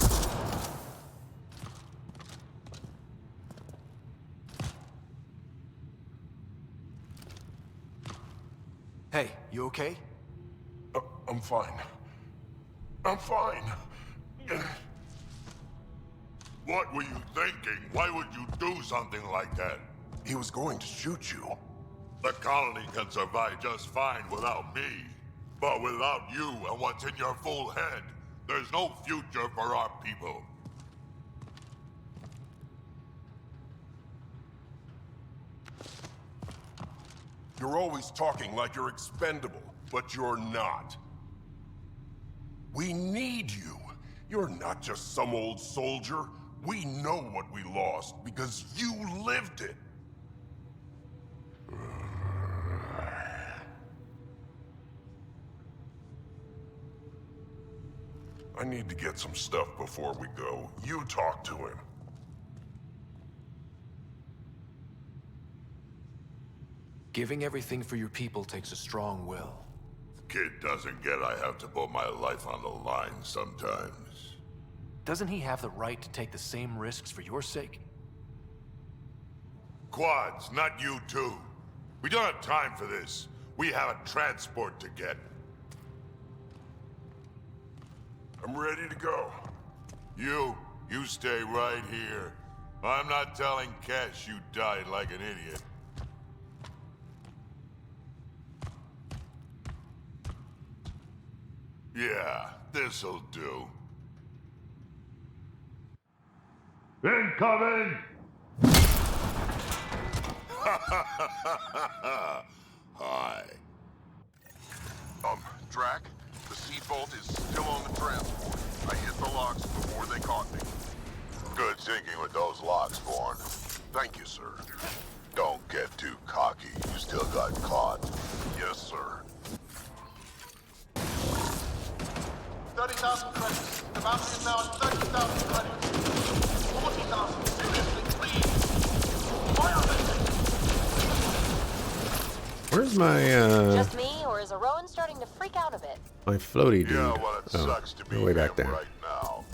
Hey, you okay? I'm fine. I'm fine. What were you thinking? Why would you do something like that? He was going to shoot you. The colony can survive just fine without me. But without you and what's in your full head, there's no future for our people. You're always talking like you're expendable, but you're not. We need you. You're not just some old soldier. We know what we lost because you lived it. I need to get some stuff before we go. You talk to him. Giving everything for your people takes a strong will. Kid doesn't get I have to put my life on the line sometimes. Doesn't he have the right to take the same risks for your sake? Quads, not you two. We don't have time for this. We have a transport to get. I'm ready to go. You stay right here. I'm not telling Cash you died like an idiot. Yeah, this'll do. Incoming! Hi. Drac, the seed vault is still on the transport. I hit the locks before they caught me. Good thinking with those locks, Bourne. Thank you, sir. Don't get too cocky. You still got caught. Yes, sir. 30,000 credits. The bounty is now at 30,000 credits. 40,000. Seriously, please. Fire this. Where's my Just me, or is Rowan starting to freak out a bit? my floaty dude? Yeah, well, it sucks to be way back him there. right now.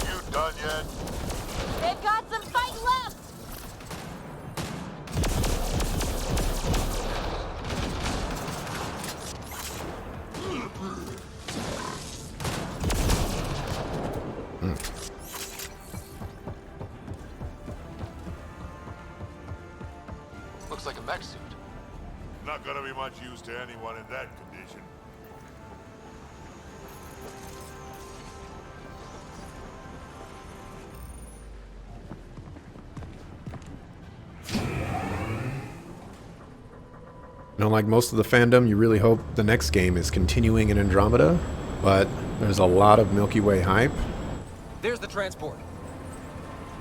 You done yet? They've got some fight left! Looks like a mech suit. Not gonna be much use to anyone in that condition. You know, like most of the fandom, you really hope the next game is continuing in Andromeda, but there's a lot of Milky Way hype. There's the transport.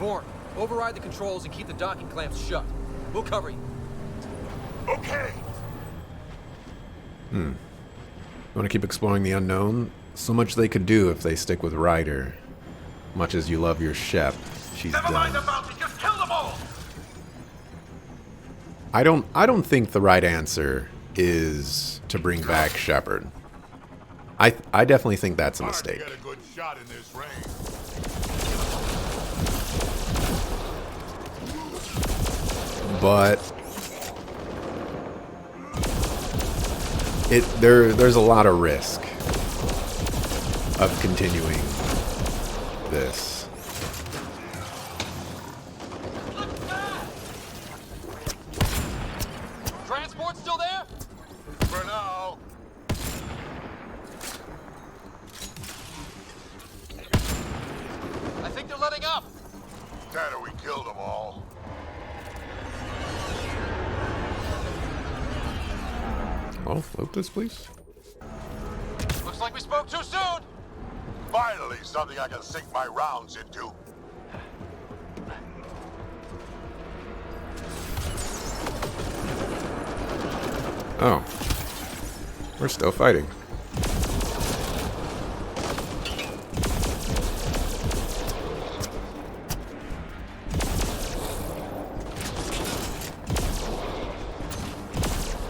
Bourne, override the controls and keep the docking clamps shut. We'll cover you. Okay. You want to keep exploring the unknown? So much they could do if they stick with Ryder. Much as you love your Shep, she's Never mind done. the bounty, just kill them all! I don't think the right answer is to bring back Shepard. I definitely think that's a mistake. Get a good shot in this range. But there's a lot of risk of continuing this. Transport still there? For now. I think they're letting up. Tanner, we killed them all. Oh, float this, please. Looks like we spoke too soon. Finally, something I can sink my rounds into. Oh. We're still fighting.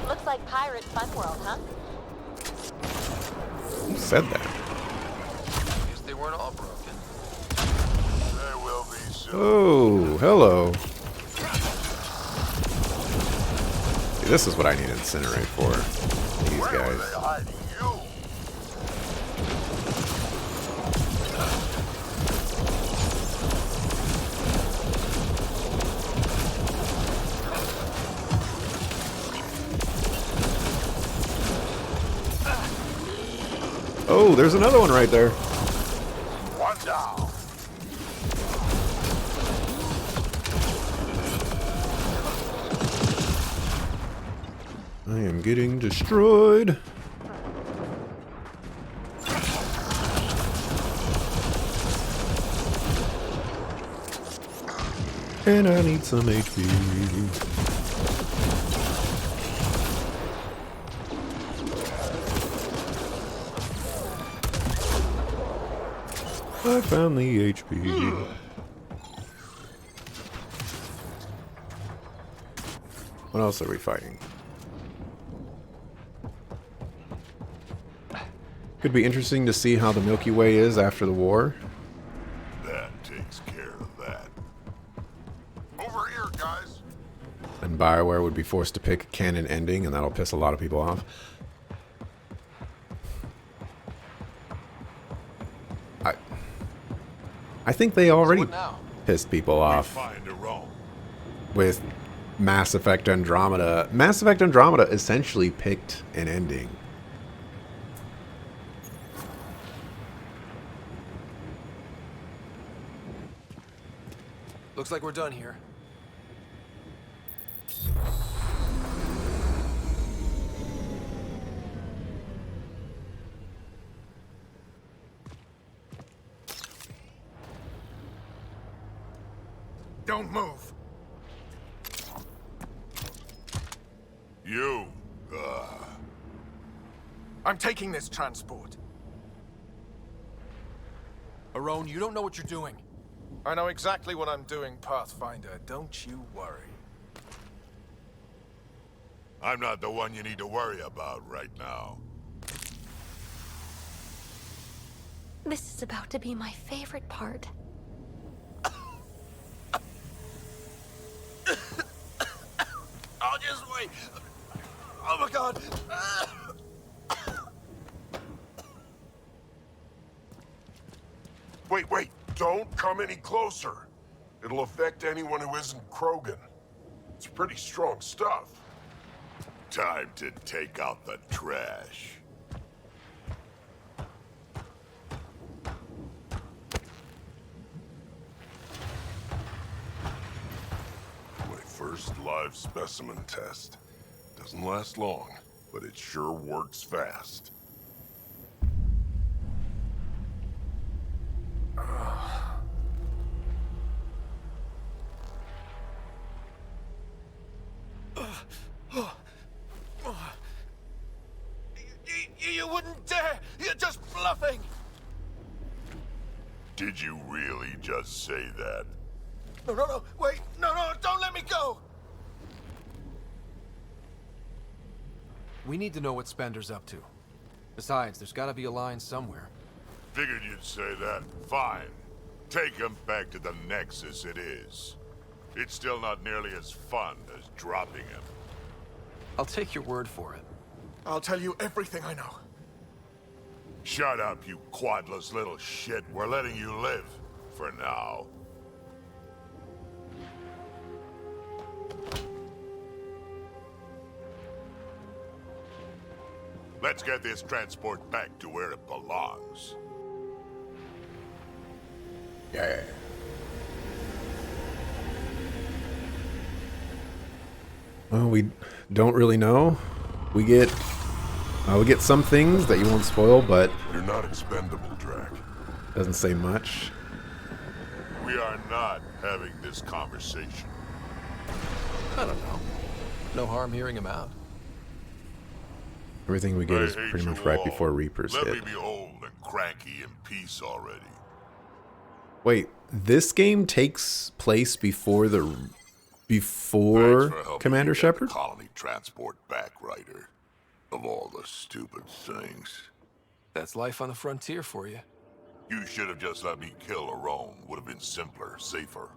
Looks like Pirate Fun World, huh? Who said that? Guess they weren't all broken. They will be soon. Oh, hello. See, this is what I need to incinerate for. These Where were guys. they hiding you? Oh, there's another one right there. One down. I am getting destroyed. And I need some HP. I found the HP. What else are we fighting? Could be interesting to see how the Milky Way is after the war. That takes care of that. Over here, guys. And BioWare would be forced to pick a canon ending, and that'll piss a lot of people off. I think they already pissed people off with Mass Effect Andromeda. Mass Effect Andromeda essentially picked an ending. Looks like we're done here. Don't move. You, I'm taking this transport. Arone, you don't know what you're doing. I know exactly what I'm doing, Pathfinder. Don't you worry. I'm not the one you need to worry about right now. This is about to be my favorite part. I'll just wait. Oh my god. Wait. Don't come any closer. It'll affect anyone who isn't Krogan. It's pretty strong stuff. Time to take out the trash. My first live specimen test. Doesn't last long, but it sure works fast. You wouldn't dare! You're just bluffing! Did you really just say that? No, wait! No, don't let me go! We need to know what Spender's up to. Besides, there's gotta be a line somewhere. Figured you'd say that. Fine. Take him back to the Nexus it is. It's still not nearly as fun as dropping him. I'll take your word for it. I'll tell you everything I know. Shut up, you quadless little shit. We're letting you live. For now. Let's get this transport back to where it belongs. Yeah. Well, we don't really know. We get some things that you won't spoil, but you're not expendable, Drac. Doesn't say much. We are not having this conversation. I don't know. No harm hearing him out. Everything we get is pretty much right before Reapers Let hit. me be old and cranky in peace already. Wait, this game takes place before Commander Shepard? Colony transport back, Ryder. Of all the stupid things. That's life on the frontier for you. You should have just let me kill Arone. Would have been simpler, safer.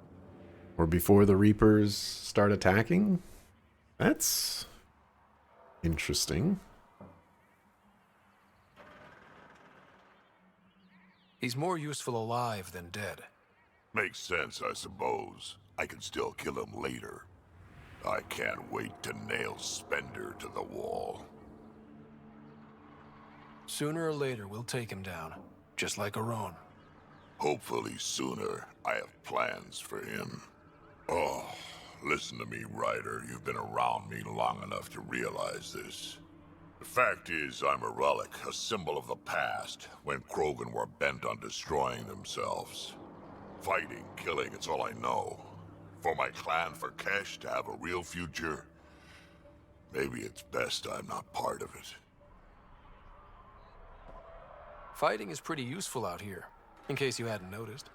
Or before the Reapers start attacking? That's interesting. He's more useful alive than dead. Makes sense, I suppose. I can still kill him later. I can't wait to nail Spender to the wall. Sooner or later, we'll take him down. Just like Arone. Hopefully sooner. I have plans for him. Oh, listen to me, Ryder. You've been around me long enough to realize this. The fact is, I'm a relic, a symbol of the past, when Krogan were bent on destroying themselves. Fighting, killing, it's all I know. For my clan, for Kesh to have a real future, maybe it's best I'm not part of it. Fighting is pretty useful out here, in case you hadn't noticed.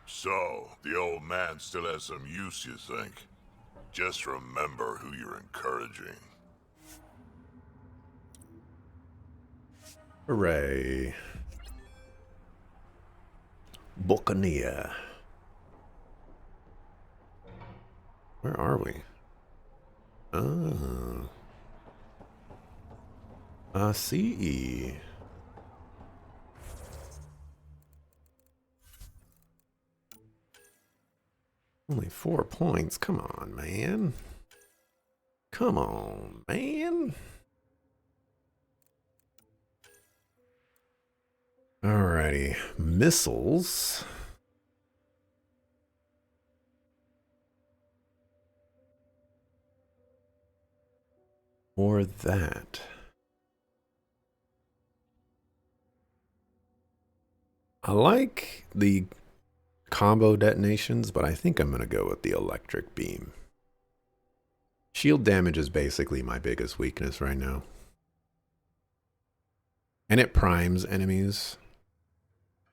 So, the old man still has some use, you think? Just remember who you're encouraging. Hooray. Buccaneer. Where are we? Oh. I see. Only 4 points. Come on, man. Come on, man. Alrighty. Missiles. Or that. I like the combo detonations, but I think I'm going to go with the electric beam. Shield damage is basically my biggest weakness right now. And it primes enemies,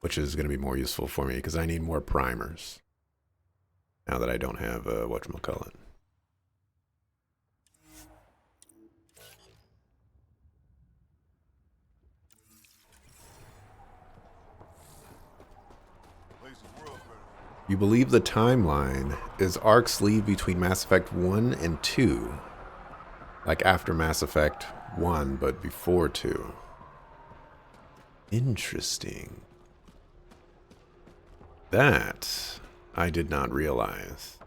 which is going to be more useful for me because I need more primers now that I don't have whatchamacallit. You believe the timeline is arcs lead between Mass Effect 1 and 2. Like after Mass Effect 1, but before 2. Interesting. That I did not realize.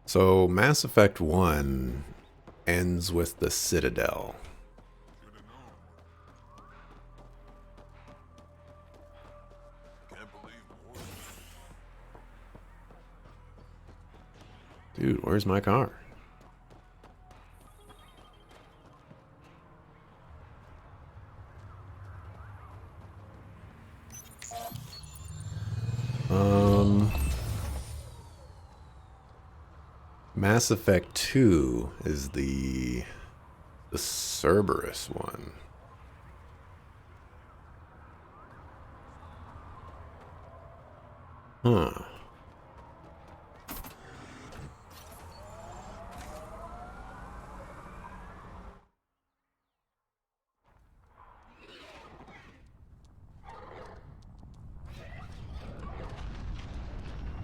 So Mass Effect 1 ends with the Citadel. Dude, where's my car? Mass Effect 2 is the Cerberus one. Huh.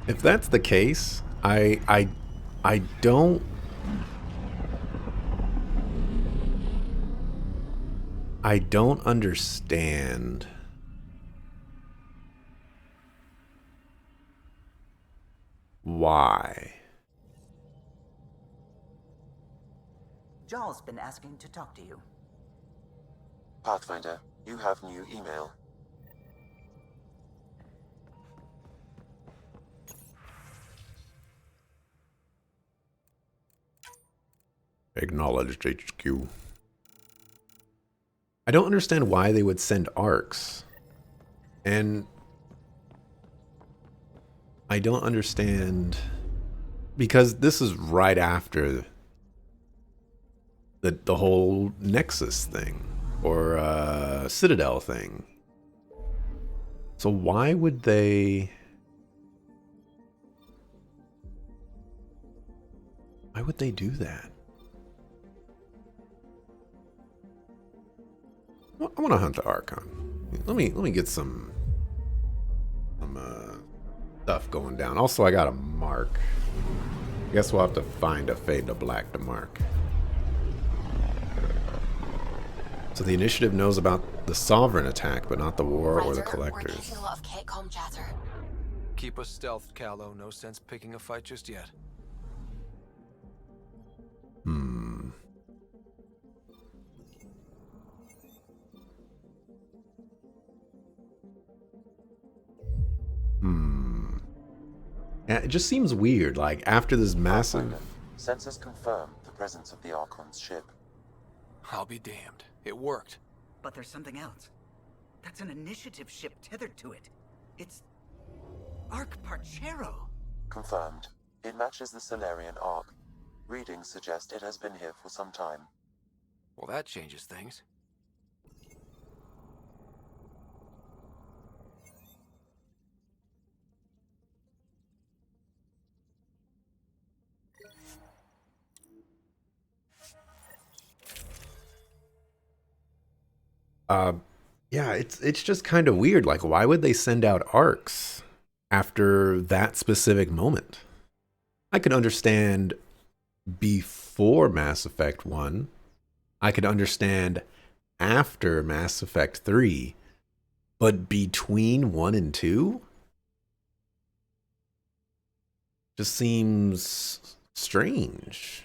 If that's the case, I don't understand why. Jarl's been asking to talk to you. Pathfinder, you have new email. Acknowledged HQ. I don't understand why they would send arcs. And I don't understand because this is right after the whole Nexus thing or Citadel thing. So why would they do that? I want to hunt the Archon. Let me get some stuff going down. Also, I got a mark. Guess we'll have to find a fade to black to mark. So the initiative knows about the sovereign attack, but not the war or the collectors. We're getting a lot of catcom chatter. Keep us stealthed, Callow. No sense picking a fight just yet. Yeah, it just seems weird. Like after this massive. Sensors confirm the presence of the Archon's ship. I'll be damned. It worked. But there's something else. That's an initiative ship tethered to it. It's Arc Parchero. Confirmed. It matches the Solarian Arc. Readings suggest it has been here for some time. Well, that changes things. Yeah, it's just kind of weird. Like, why would they send out arcs after that specific moment? I could understand before Mass Effect 1. I could understand after Mass Effect 3. But between 1 and 2? Just seems strange.